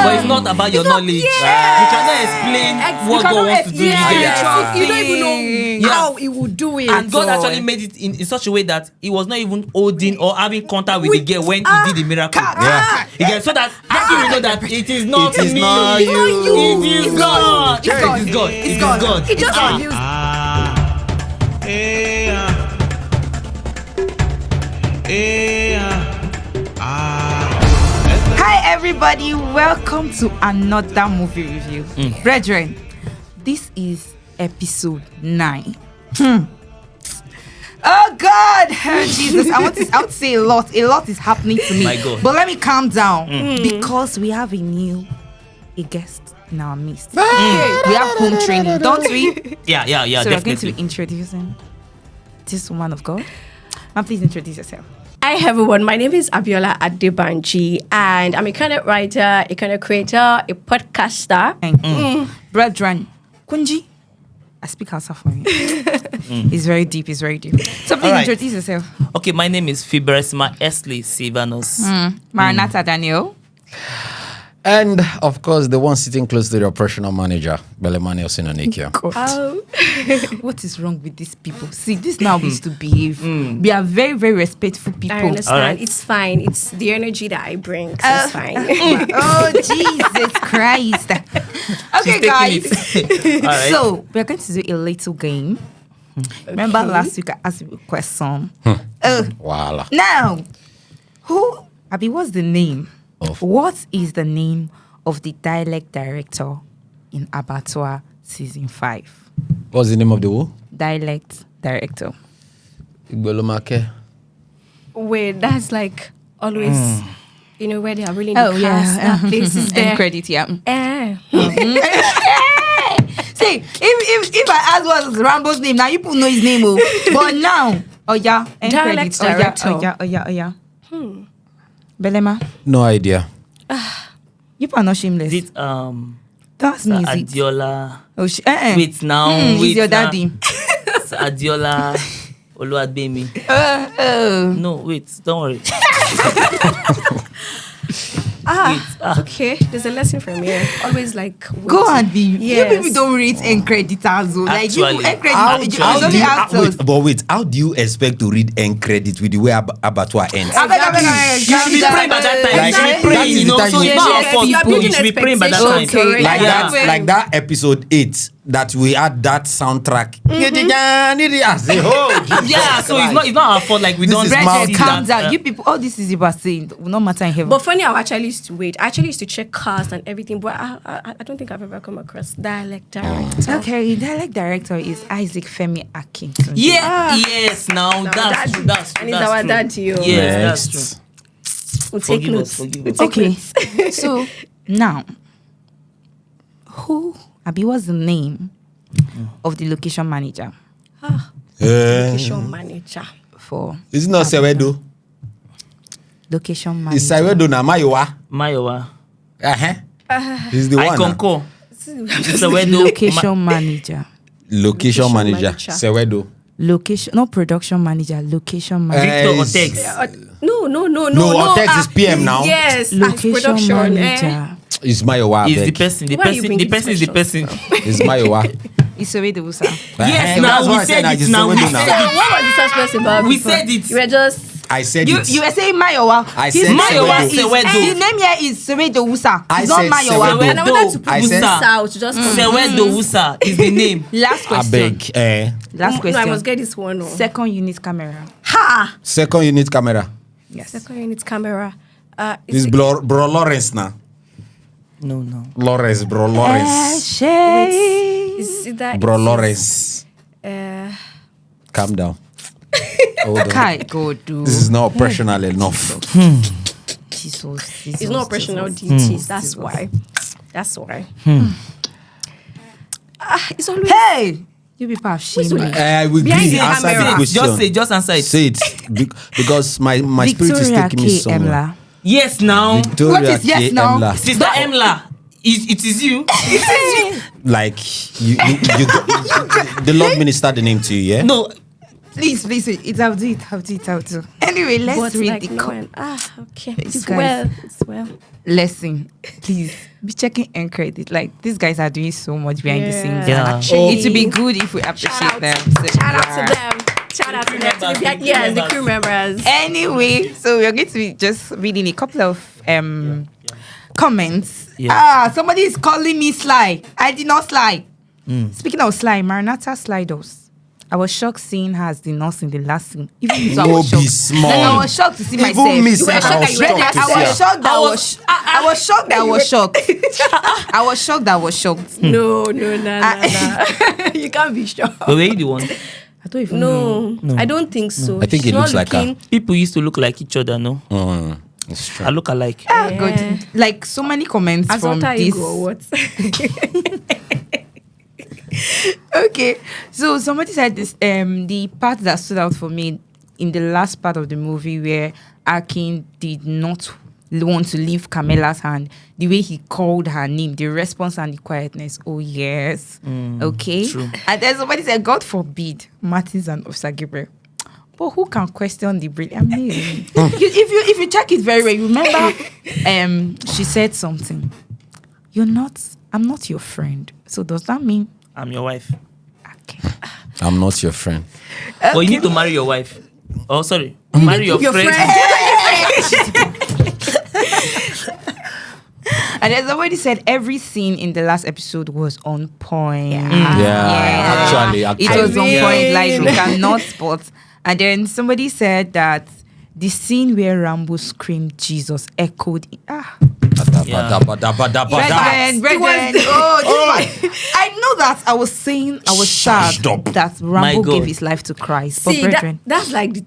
But it's not about your knowledge. You cannot explain what God wants to do. You don't even know how he will do it. And God actually made it in such a way that he was not even holding or having contact with the girl when he did the miracle. Again, so that Akin will know that it is not me. It is God. It is God. He just confused. Hi everybody, welcome to another movie review. Brethren, this is episode 9. Oh God, Jesus, I want to say a lot is happening to me. My God. But let me calm down because we have a guest in our midst. We have home training, don't we? Yeah, So definitely. we're going to be introducing this woman of God. Ma'am, please introduce yourself. Hi everyone, my name is Abiola Adebanji and I'm a content writer, a content creator, a podcaster. Brethren, Kunji, I speak Hausa for you. It's very deep. So please introduce yourself. Okay, my name is Fiberesima Esli Fiberesima. Maranatha Daniel. And of course, the one sitting close to the operational manager, Belema Nelson on Akin. What is wrong with these people? See, this is how we used to behave. We are very, very respectful people. I understand. Right. It's fine. It's the energy that I bring. So it's fine. Oh, Jesus Christ. Okay, guys. All right. So, we're going to do a little game. Remember last week I asked you a question? Voila. Now, what's the name? What is the name of the dialect director in Abattoir season 5? What's the name of the who? Dialect director. Igbolomake. Wait, that's like always, where they are really in Oh, the yeah. cast. That place is there. End credit, yeah. See, if I ask what's Rambo's name, now you people know his name. But now, end Dialect credit. director. Belema, No idea. you are not shameless. Is it That's me, is it? Adiola? Oh, Wait now. He's your daddy. It's Adiola Olaosebikan. No, wait, don't worry. Okay, there's a lesson from here. Always like Go and be. Yes. You people don't rate end creditors. Like you Actually, end credit. How do you expect to read end credit with the way Abattoir ends? You should be praying by that time. Like, You should be praying, you know. that is So the it's time not our you- fault. You are You building should be praying by that time. expectations. Like Yeah. that episode 8 that we had that soundtrack. Yeah, so it's not our fault. Like we This don't is Brethren, see calm that. down. You people, all this is about saying will not matter in heaven. But funny, I actually used to wait. I actually used to check cast and everything, but I don't think I've ever come across dialect director. Okay, dialect director is Isaac Femi Akin. Yeah. Yes. Now that's true. That's true. And he's our dad to you. Yes, that's Next. true. We'll take Forgive us, notes. forgive We'll us. take Okay, notes. so now, what's the name of the location manager Location manager. for It's not Sewedo. location It's manager? Sewedo na Mayowa. Mayowa. He's the I one. concur. It's a window. Location manager. Location manager. manager. Sewedo. Location, not production manager. Location manager. Victor is- Otex. No. Otex is PM now. Yes, Location production. manager. It's Mayowa. Is the beg. person. The Why are you person. The bringing person is the person. It's Mayowa. It's Sowe de Wusa. Yes, That's now what we I said now. it. It's Now we Sewedo said So it. what was the suspense about? We before? said it. You were just I said You it. were saying Mayowa. I His said name Mayowa is- Sewedo. His name here is Sowe de Wusa. I It's not said Mayowa. Sewedo. and I wanted to put I this said- out just Sewedo Wusa is the name. Last I question. beg. Last No, I question. must get this one. Second unit camera. Ha! Second unit camera. Yes. Second unit camera. It's bro Lawrence now. No. Lawrence, bro Lawrence. Is it that? Bro Lawrence. Calm down. Hold on. Kai God, dude. This is not operational enough. Jesus. It's not operational duties. That's why. It's always. Hey! You people have shame me. I will Behind give the you answer the camera. question. Just answer it. Say it because my spirit is Victoria taking me K. somewhere. Emla. Yes, now. Victoria What is yes K. now? Emla. Sister Emla. It is you. Like you the Lord ministered the name to you, yeah? No. Please, I'll do it. Anyway, let's read the okay. It's well. Lesson. Please be checking end credit. Like, these guys are doing so much behind the scenes. Yeah. Actually, it would be good if we appreciate them. Shout out to them. Shout out to them. Yes, the crew members. Anyway, so we're going to be just reading a couple of comments. Yeah. Somebody is calling me Sly. I did not sly. Speaking of Sly, Maranatha slide us. I was shocked seeing her as the nurse in the last scene. Even so, I was shocked. Small. Like, I was shocked to see Even myself. me, You were I was shocked to see her. I was shocked that I was shocked. I was shocked that I was shocked. No. You can't be shocked. But were you the one? I don't even know. No, I don't think so. I think She's it looks not like her. looking- People used to look like each other, no? It's true. I look alike. Good. Like so many comments As from alter this. ego or what? Okay, so somebody said this. The part that stood out for me in the last part of the movie where Akin did not want to leave Carmela's hand, the way he called her name, the response and the quietness. Oh yes, okay. True. And then somebody said, "God forbid, Martins and Officer Gabriel." But who can question the brilliant? I mean, if you check it very well, you remember, she said something. I'm not your friend. So does that mean? I'm your wife. Okay. I'm not your friend. Well, you need to marry your wife. Oh, sorry. Marry your friend. And then somebody said every scene in the last episode was on point. Actually. It was on mean- point, like you cannot spot. And then somebody said that the scene where Rambo screamed Jesus echoed. Brethren. I know that I was saying I was sad Stop. that My Rambo God. gave his life to Christ. But See, brethren, that's like the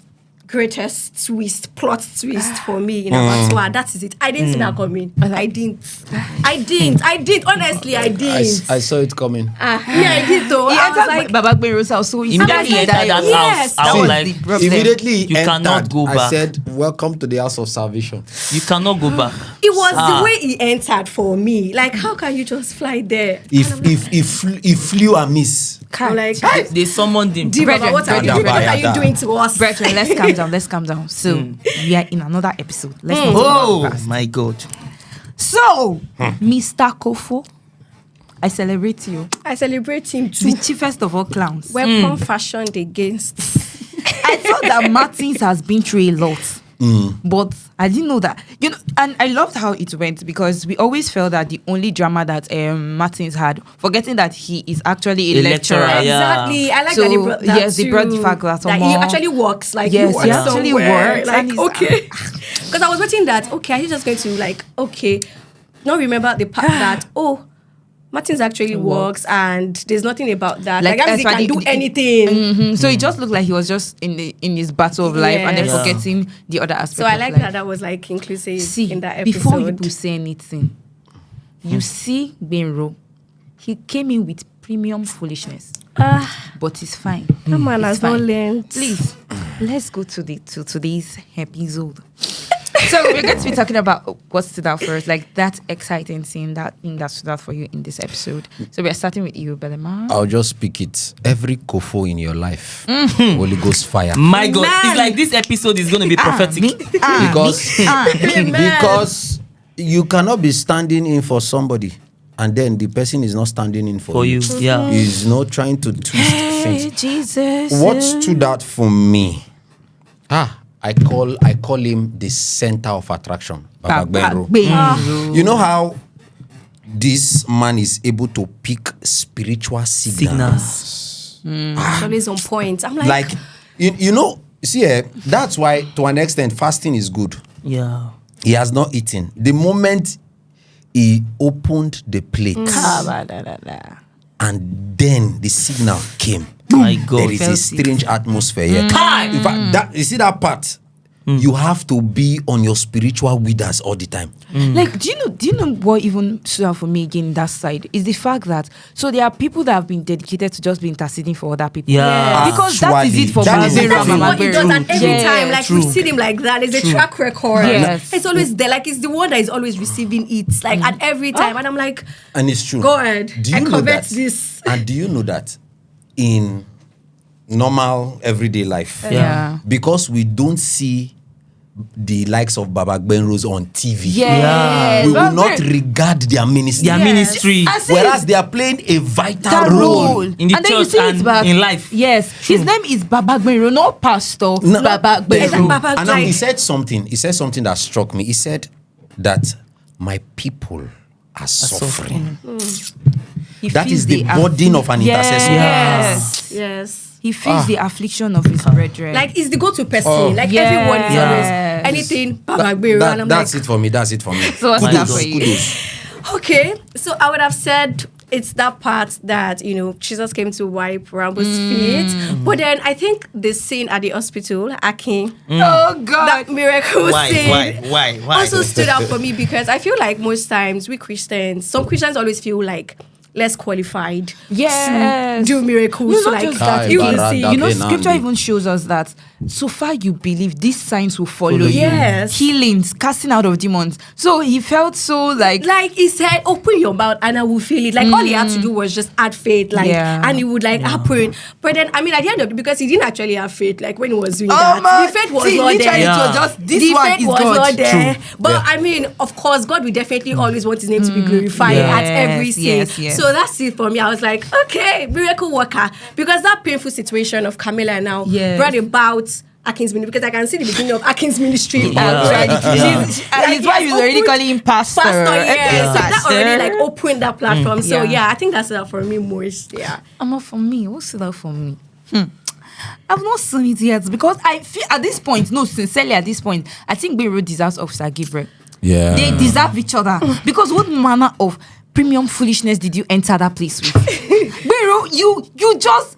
greatest plot twist for me in Abattoir. That is it. I didn't see that coming. I didn't. Honestly, I didn't. I saw it coming. I did though. he I was entered like, Baba Gbero's house, so he Immediately started entered that Yes. house. I That was was like, the problem. Immediately You cannot entered, go I back. said, "Welcome to the house of salvation." you cannot go back. it was the way he entered for me. Like, how can you just fly there? If flew amiss. I'm like, They summoned him. Baba, what are you doing to us? Brethren, let's calm down. So we are in another episode. Let's not talk Oh about past. my God. So, Mr. Kofo, I celebrate you. I celebrate him too. The chiefest of all clowns. Weapon fashioned against. I thought that Martins has been through a lot. But I didn't know that. And I loved how it went because we always felt that the only drama that Martins had, forgetting that he is actually a lecturer. Yeah. Exactly. I like So, that they brought that yes, they brought the fact that he more- actually works. Like, Yes, he he works actually somewhere. works, Like, and he's- okay. Because I was waiting that, okay, are you just going to, like, okay, not remember the part that, Martins actually works and there's nothing about that. Like, he can do anything. So it just looked like he was just in his battle of life and then Yes. forgetting the other aspects. So I of like life. that was like inclusive See, in that episode. before you say anything, you see Benro, he came in with premium foolishness, but it's fine. That man It's has not fine. learned. Please, let's go to today's episode. So we're going to be talking about what stood out for us, like that exciting scene, that thing that stood out for you in this episode. So we're starting with you, Belema. I'll just speak it. Every kofo in your life, Holy Ghost fire. My God. Man. It's like this episode is going to be prophetic. Because you cannot be standing in for somebody and then the person is not standing in for For you. Yeah. He's not trying to twist Hey, things. Jesus. What stood out for me? I call him the center of attraction. Baba Gbenro. Gbenro. You know how this man is able to pick spiritual signals. It's always on point. I'm like, That's why to an extent fasting is good. Yeah. He has not eaten. The moment he opened the plate and then the signal came. My God. There is a strange atmosphere here. In fact, you see that part? You have to be on your spiritual withers all the time. Like, do you know what even stood out for me again in that side is the fact that there are people that have been dedicated to just be interceding for other people. Yeah. Because that is it for That is Baba it. that's Gbenro, what he does, and every Yeah, time, like we true. see him like that. There's a track record. Yes. It's always there. Like, it's the one that is always receiving it. Like at every time, and I'm like, And it's true. go ahead. Do you I know covet that? this. And do you know that in normal everyday life. Yeah. Because we don't see the likes of Baba Gbenros on TV. Yes. We will not regard their ministry. Their ministry. Whereas they are playing a vital role in the and then you church see it and back. in life. Yes. His name is Baba Gbenro, not Pastor Baba It's like Gbenro. Baba And now Gbenro. he said something that struck me. He said that my people are suffering. He That feels is the burden of an intercessor. Yes. He feels the affliction of his brethren. Like, it's the go-to person. Like, Yes. everyone is Yes. always anything. Baba Gbenro, and I'm That's like, it for me. That's it for me. So what's that for you? Kudos. okay. So I would have said it's that part that, Jesus came to wipe Rambo's feet. But then I think the scene at the hospital, Akin, Oh God. that miracle scene Why? also stood out for me because I feel like most times we Christians, some Christians always feel like less qualified Yes. to do miracles. No, So not like just that. you Barada will see. You know, Kenandi. scripture even shows us that so far you believe these signs will follow you. Yes. Healings, casting out of demons. So he felt so like He said, open your mouth and I will feel it. Like all he had to do was just add faith, and it would happen. But then, I mean, at the end of it, because he didn't actually have faith, like when he was doing that, the faith was not there. It was just this The one faith is was God. not there. True. But Yeah. I mean, of course, God will definitely always want his name to be glorified at every scene. yes. So that's it for me. I was like, okay, miracle worker. Because that painful situation of Camilla now Yes. brought about Akin's ministry, because I can see the beginning of Akin's ministry Yeah. already. Yeah. His wife is already calling him pastor. Pastor, yeah. So that Pastor. already opened that platform. So Yeah. I think that's it for me most. Yeah. For me. What's that for me? I've not seen it yet because I feel at this point, sincerely at this point, I think Beirut deserves Officer Gabriel. Yeah. They deserve each other because what manner of premium foolishness did you enter that place with? Beirut, you just.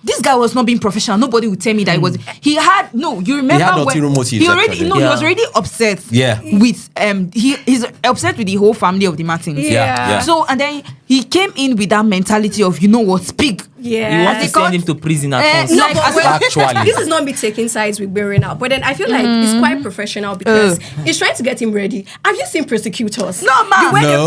This guy was not being professional. Nobody would tell me that he was. He had no. You remember He had when ulterior motives, he already actually. he was already upset. Yeah. With he's upset with the whole family of the Martins. Yeah. So and then he came in with that mentality of speak. Yeah. You want to They called- send him to prison at once. No, Like, but as- Actually. this is not me taking sides with Barry now, but then I feel like it's quite professional because he's trying to get him ready. Have you seen prosecutors? No, man. The way No,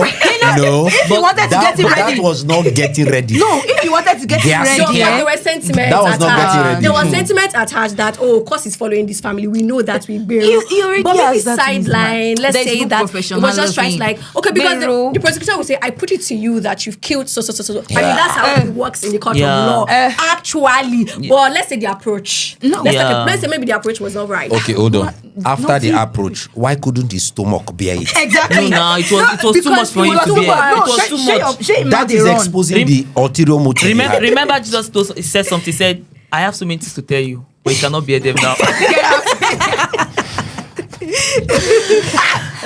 no. If he wanted to get him ready. That was not getting ready. No, if you wanted to get him Yes. ready. So like, yeah. there were sentiments That was not attached. getting ready. There was sentiment attached that cause he's following this family. We know that we Barry. He already But maybe has that in his sideline. mind. Let's There is say no that it was just trying to professionalism. because Barrow. the prosecutor will say, "I put it to you that you've killed so. I mean that's how it works in the court of law. Actually, but let's say the approach. No. Let's say maybe the approach was not right. Okay, hold on. After the Nothing. approach, why couldn't his stomach bear it? Exactly. No, it was too because much for it him was to too bear. much. It was too much. That is exposing the ulterior motive. he had. Remember Jesus he said something. He said, "I have so many things to tell you, but you cannot bear them now."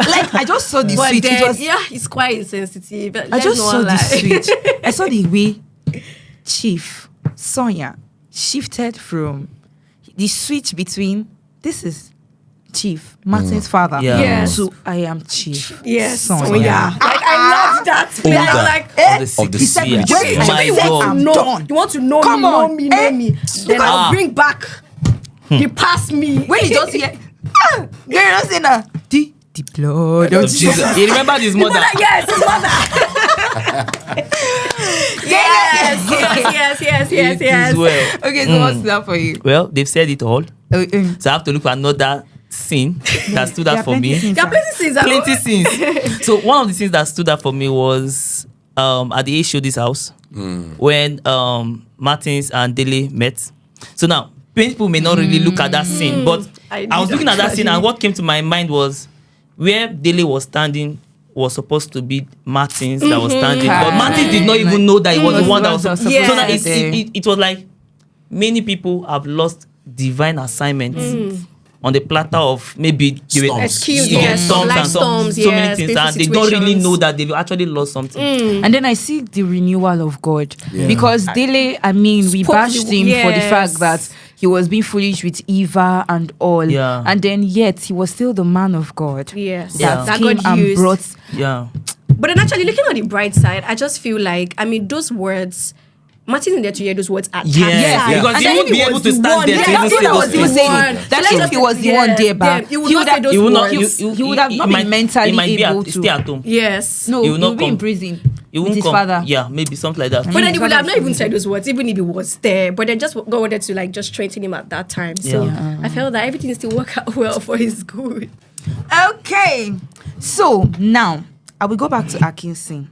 Like I just saw the But switch. It then, was, it's quite insensitive. I just saw the switch. I saw the way Chief Sonia shifted from the switch between this is Chief Martin's father Yeah. Yes. to I am Chief Yes. Sonia. Oh yeah. Like I loved that. Older. I was like, Of the He said, sea. "When My I said God. I'm done." You want to know Come me, know on. me, know me. Then I'll bring back the past me. When he just hear, you're not saying that the blood of Of Jesus. He remembered his mother. Yes, his mother. yes. It is well. Okay, so what's that for you? Well, they've said it all. Oh, So I have to look for another scene that stood There out are for plenty me. things There are that- plenty things. Plenty scenes. So one of the scenes that stood out for me was at the Shodi's house when Martins and Dele met. So now people may not really look at that scene, but I I was did looking at that scene, actually. and what came to my mind was where Dele was standing was supposed to be Martins that was standing, but Martins did not even know that he was the one that was. supposed Yes. So now to be it was like many people have lost divine assignments on the platter of maybe they were Storms. Excuse, storms yes, and life storms, so many yes, things, painful and they don't really situations. know that they've actually lost something. And then I see the renewal of God. Yeah. Because Dele, I mean, we Spoke bashed the- him for the yes. fact that he was being foolish with Eva and all. Yeah. And then yet he was still the man of God. Yes. Yeah. That Came God and used. brought. Yeah. But then actually looking on the bright side, I just feel like, I mean, those words, Martin needed to hear those words at Yes, times. yeah. Because And he then won't if be he able was to the stand one, there to yeah, even that's say what I those was things. saying. That Let's if just- he was the one there, but he would he not would say have- those He will not. words. He would have not been mentally he might be able at, to. stay at home. Yes. No, He he will will not be in come. prison. He won't his come. father. Yeah, maybe something like that. But then he would have not even said those words, even if he was there. But then just God wanted to like just strengthen him at that time. So I felt that everything still worked out well for his good. Okay. So now I will go back to Akin scene.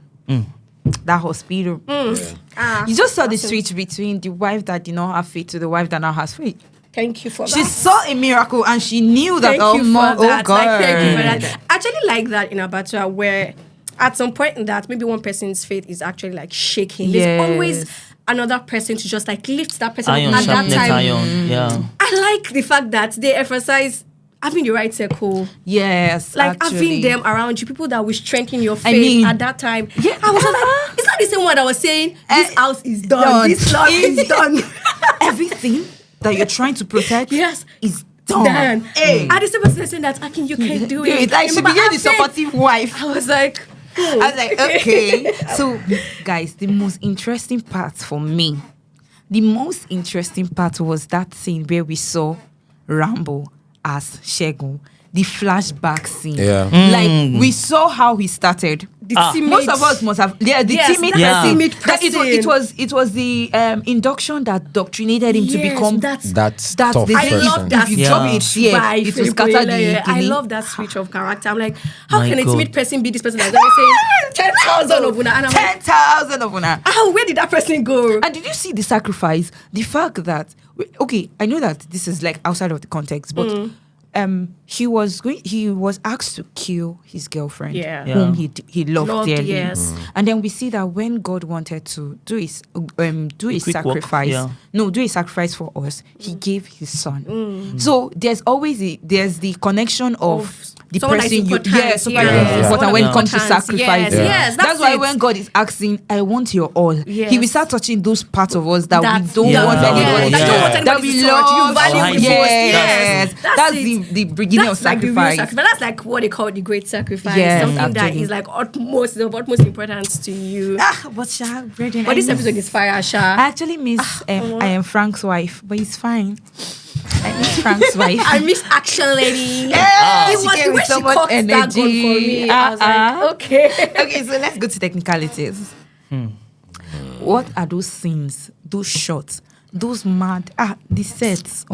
That hospital. You just saw the switch between the wife that did not have faith to the wife that now has faith. Thank you for She that. saw a miracle and she knew that. Thank you for that. God. Like, thank you for that. I actually like that in Abattoir where at some point in that maybe one person's faith is actually like shaking. There's always another person to just like lift that person Iron, up at that sharpness, time. iron. Yeah. I like the fact that they emphasize having the right circle. Yes. Like actually. having them around you, people that will strengthen your faith at that time. Yeah. I was like, it's not the same one that was saying, this house is done. This love is done. Everything that you're trying to protect is done. Hey. And the same person saying that, Akin, you can do it. Like she Remember, became the supportive wife. I was like, I was like, okay. So, guys, the most interesting part for me, was that scene where we saw Rambo as Shegun. The flashback scene. Yeah. Like, we saw how he started. Most of us must have. Yeah, the teammate person. It was the induction that doctrinated him to become That's tough tough person. I love that. If you drop it here, it will scatter the. I love that switch of character. I'm like, how My can a God. timid person be this person that's going to say 10,000 of Una? And I'm like, 10,000 of Una. where did that person go? And did you see the sacrifice? The fact that I know that this is like outside of the context, but he was asked to kill his girlfriend, whom he loved dearly. Yes. And then we see that when God wanted to do a sacrifice, do a sacrifice for us, he gave his son. So there's always the connection of the person important when it comes to sacrifice. Yes, that's why when God is asking, I want your all, he will start touching those parts of us that we don't want anybody, that we love, you value the most. That's the beginning of sacrifice. That's like what they call the great sacrifice. Yes, something that is like of utmost importance to you. But this episode is fire, Sha. I actually miss I am Frank's wife, but it's fine. I miss Frank's wife. I miss Action Lady. It was the way she cooked that gun for me. I was like, okay. So let's go to technicalities. What are those scenes, those shots, those mad the sets?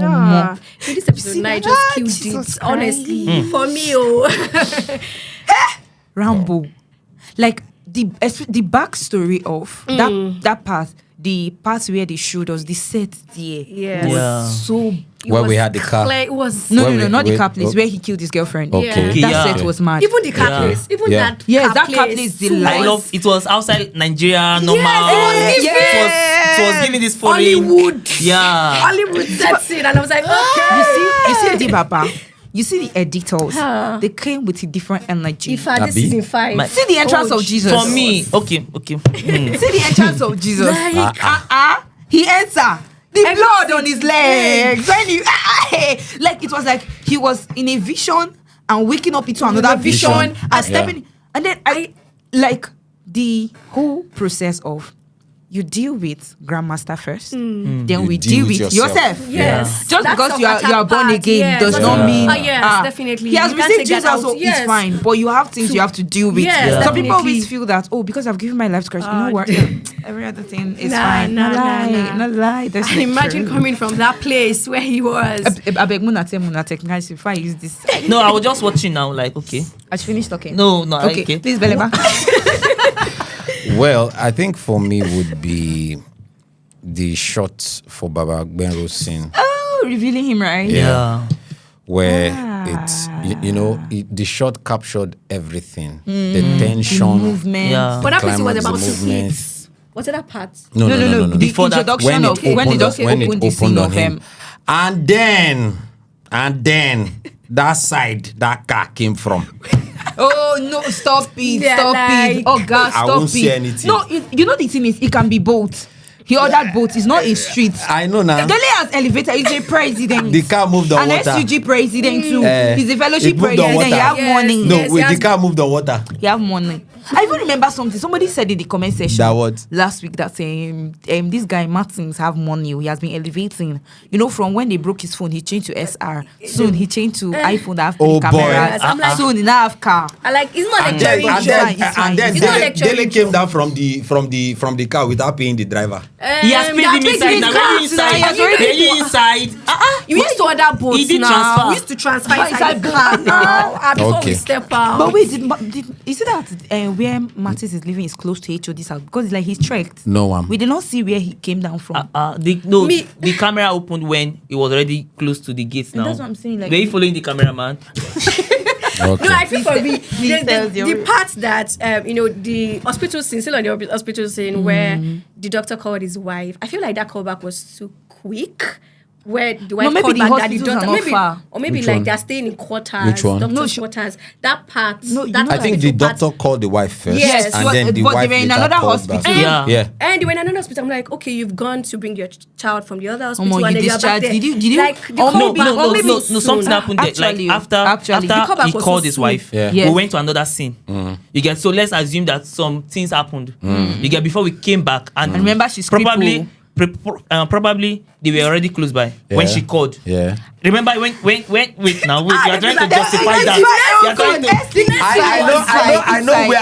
This episode I just killed Jesus it. Honestly, for me, Rambo, like the backstory of that part. The part where they showed us the set there was so. Where we had the car. It was not the car place where he killed his girlfriend. Okay. That set was mad. Even the car place, that car place. I love. It was outside Nigeria. Normal. It was giving this foreign Hollywood. Yeah. Hollywood sets it, and I was like, okay. You see the Baba. You see the editors. They came with a different energy. If this season 5. See the entrance of Jesus. For me, okay. See the entrance of Jesus. He entered. The blood on his legs. When he, like it was like he was in a vision and waking up into another vision and stepping. And then I like the whole process of you deal with Grandmaster first, then we deal with yourself. Yes. Just because you are born again does not mean definitely. He has received Jesus, so it's fine. But you have things you have to deal with. Some people always feel that because I've given my life to Christ, you know what? Every other thing is fine. Not lie. That's and imagine coming from that place where he was. I beg Munate, if I use this. No, I was just watching now. Like, okay. I finished talking. No. Okay. Please, Belema. Well, I think for me would be the shot for Baba Gbenro's scene. Oh, revealing him, right? Yeah. Where it's, the shot captured everything. The tension. The movement. Yeah. But that person was climax, about the to movement. hit. What's that part? No. The Before that, introduction of when they just opened the scene of him. And then that side that car came from. Oh no! Stop it! Yeah, Stop like, it! Oh God! Stop I won't it! see anything. No, you know the thing is, it can be both. He ordered both. It's not a street. I know now. Dele has elevator. He's a president. The car moved on An water. SUG president too. He's a fellowship it moved on president. You water. have money. No, Yes, wait, he the car moved on water. You have money. I even remember something. Somebody said in the comment section That what? last week that this guy Martins have money. He has been elevating. From when they broke his phone, he changed to SR. Soon he changed to iPhone that have Oh, cameras. boy. Yes, I'm like- Soon he now have car. I like, it's not And lecturing. then It's not lecturing. Dele came down from the car without paying the driver. He has paid him inside. Now when you inside, You used to order boats He did now. transfer. We used to transfer Inside inside the car now. Before Okay. we step out. But wait, is it that where Martins is living is close to HOD's house? Because it's like he's trekked. No one. We did not see where he came down from. the camera opened when it was already close to the gates now. That's what I'm saying, like- Were you following the cameraman? Okay. No, I feel for me, tell us your the part that, the hospital scene, still on the hospital scene where the doctor called his wife, I feel like that callback was too quick. Where the wife maybe called the back that the hospitals are doctor, not maybe, far. or maybe Which like one? they're staying in quarters, Which one? doctor's quarters. That part, that I think the hospital part- doctor called the wife first, Yes, and but- then the but they wife were in later another called back. hospital. Yeah. And they were in another hospital. I'm like, okay, you've gone to bring your child from the other hospital, Omo, and you then you're back discharged. there. Did you? Like, the Oh, No, callback, or maybe no, soon. something happened there. Actually, Like after the callback he was called so his soon. wife, Yeah. Yes. we went to another scene. You get, so let's assume that some things happened. You get, before we came back, and remember she's probably probably they were already close by when Yeah. she called. Yeah. Remember when wait now wait, you are trying to justify that. You are trying to.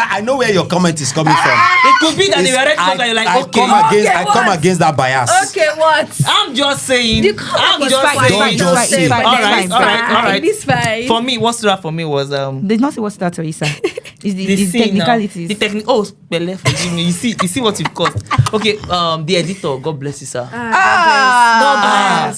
I know where your comment is coming from. It could be that they were already close by. You're like, okay, I come against that bias. Okay, what? I'm just saying. The callback I'm was just fine. saying. Don't just say. It's fine, All it's right, fine, all right, all right. It's fine. For me, what's that for me was There's nothing what's that, Teresa. It's the the scene now. technicalities. The technique. Oh, Bele, forgive me. You see what you've caused. Okay, the editor, God bless you, sir.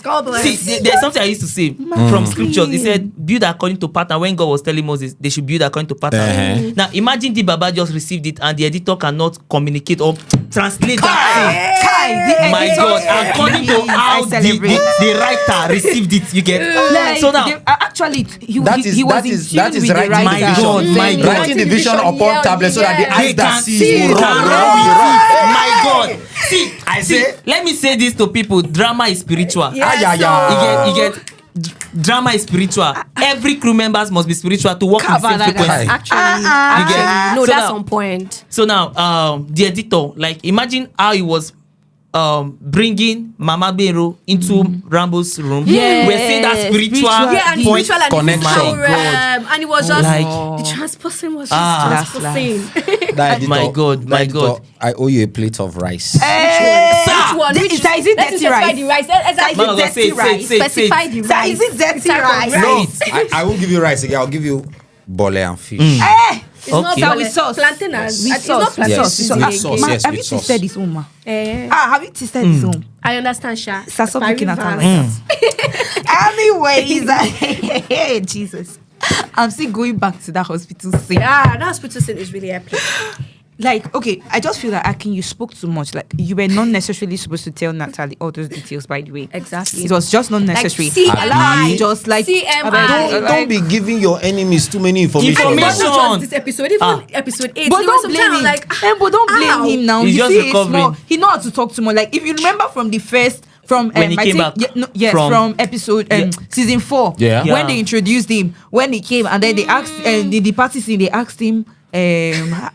God bless. See, there's something I used to say from scriptures. He said, build according to pattern. When God was telling Moses, they should build according to pattern. Now, imagine the Baba just received it and the editor cannot communicate or translate that thing. My God, according to how the writer received it, you get. So now, Actually, he was in tune with writing the writer. My God, my God. Writing the vision upon tablets so that the eyes that see see will it. run. My God. See, I say, let me say this to people. Drama is spiritual. You get drama is spiritual. Every crew members must be spiritual to work in the same frequency. Actually, no, So that's now- on point. So now, the editor, like, imagine how he was bringing Mama Bero into Rambo's room. Yeah. We're seeing that spiritual Yeah, and point spiritual and connection. physical My God. realm, and it was just Like- the transposing was just Ah. transposing. My God, my God. I owe you a plate of rice. Which one? Is it dirty Let's specify rice? the rice. Let's Man, dirty say it, rice. say it. Specify the Sir, rice. is it dirty Type of rice? No, I won't give you rice again. I'll give you bole and fish. It's not Okay. bole. With sauce. Plantain as With it's not sauce. plantain. Yes, seasoning with again. sauce, yes. Have you with sauce. tasted this one, ma? Eh, Have you tasted this one? I understand, Sha. Sir, stop By looking at her rivers. like that. Anyways, Jesus. I'm still going back to that hospital scene. Yeah, that hospital scene is really epic. Like, okay, I just feel that Akin, you spoke too much. Like, you were not necessarily supposed to tell Natalie all those details, by the way. Exactly. It was just not necessary. CMI. Allow her to just like CMI. Don't be giving your enemies too many information. And it Information. wasn't just this episode, even episode 8. But there was don't some blame time I him. was like, But don't blame ow. him now. He's You just see, recovering. he know how to talk too much. Like, if you remember from the first, from When he I came think, back from episode season 4, Yeah. when they introduced him, when he came, and then they asked the party scene, they asked him,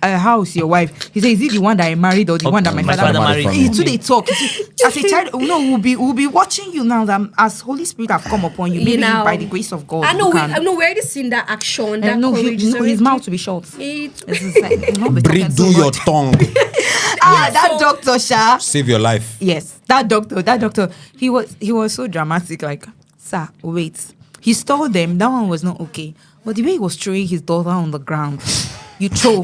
how's your wife? He said, is it the one that I married or the one that my father married? He too they talk. As a child, we'll be watching you now. That as Holy Spirit have come upon you, maybe by the grace of God. I know, you can- we already seen that action, that no, courage. his mouth to be short. It, This is like, not be talking Breathe, so do your much. tongue. That doctor, Sha. Save your life. Yes, that doctor. He was so dramatic. Like, sir, wait. He stole them. That one was not okay. But the way he was throwing his daughter on the ground, you throw.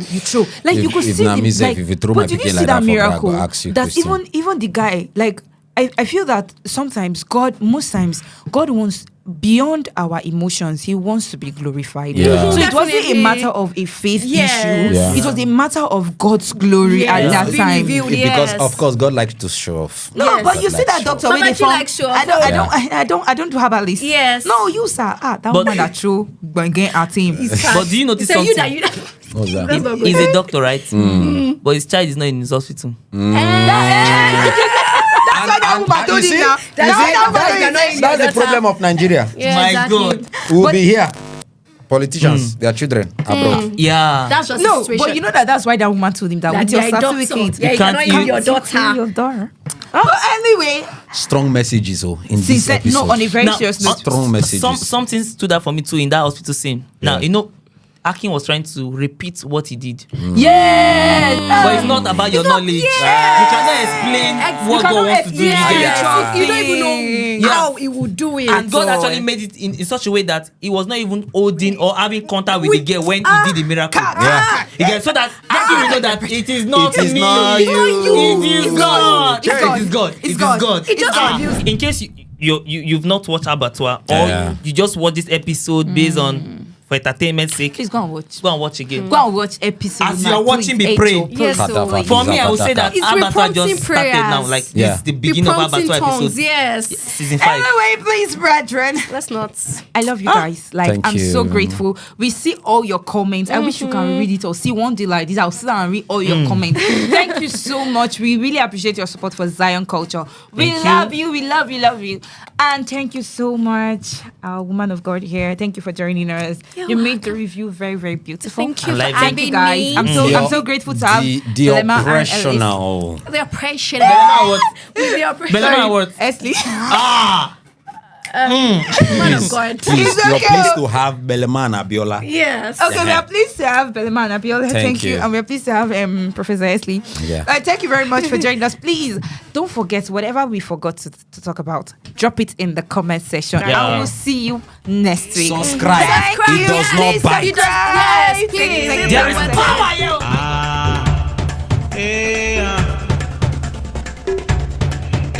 Like, you could If see na him, me sef, like, if you throw but my did you pikin see like that that for ground, I miracle? go ask you That question. even the guy, like, I feel that sometimes most times God wants beyond our emotions. He wants to be glorified. Yeah. So it wasn't a Definitely. matter of a faith Yes. issue. Yeah. It was a matter of God's glory at Yes. that Be time. revealed. Because Yes. of course God likes to show off. No, Yes. but you see Like that show. doctor Mama, when they she found. like show I don't do herbalist. Yes. No, you sir. That But- woman that threw again at him. But do you notice so something? you What's that? That's not good. He's a doctor, right? But his child is not in his hospital. That's why that woman told him now. That's why that woman told him. That's the problem of Nigeria. Yeah, My exactly. God. We'll But- be here. Politicians, their children abroad. Yeah. That's just No, the situation. but you know that's why that woman told him that with your you're a doctor. certificate, Yeah, you can't cannot use- use your daughter. your daughter. Anyway, Strong messages, in she this said episode. no on a very Now, serious note. Strong messages. Something stood out for me too in that hospital scene. Now, Yeah. Akin was trying to repeat what he did. Yes, But it's not about your knowledge. You cannot explain what God wants to do. You don't even know Yeah. how he would do it. And God So, actually made it in such a way that he was not even holding or having contact with the girl when he did the miracle. Yeah. Again, so that Akin will know that it is not It is me. not you. It is It's God. God. It is God. It's It is God. God. It just reveals- In case you've not watched Abattoir or Yeah. you just watch this episode based on for entertainment sake, please go and watch. go and watch again. Go and watch episode. As now, you're watching, please, be praying. Angel, Yes, please. so For me, I would say that It's Abattoir prompting just started prayers. now. Like Yeah. this is the Be beginning of prompting Abattoir tongues, episode. yes. Season 5. Anyway, please, brethren. Let's not. I love you guys. Like, Thank I'm so you. grateful. We see all your comments. I wish you can read it or see one day like this. I'll sit down and read all your comments. Thank you so much. We really appreciate your support for Zion Culture. We Thank love you. We love you. Love you. And thank you so much, our woman of God here. Thank you for joining us. You made the review very, very beautiful. Thank you I for like it. Thank you having guys. me. I'm so grateful to have the Belema and operational. The oppression. Belema what? The oppression. Belema what? Esli. Man of God. Please, It's you're okay. pleased to have Belema and Abiola. Yes. Okay, we are pleased to have Belema and Abiola. Thank you. you. And we are pleased to have Professor Esli. Yeah. Thank you very much for joining us. Please don't forget whatever we forgot to talk about. Drop it in the comment section. Yeah. I will see you next week. Subscribe. Thank It you. does not Please bite. subscribe. Yes, Thank you. please. Thank you. There is power, yo. Ah, eh, ah.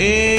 Eh,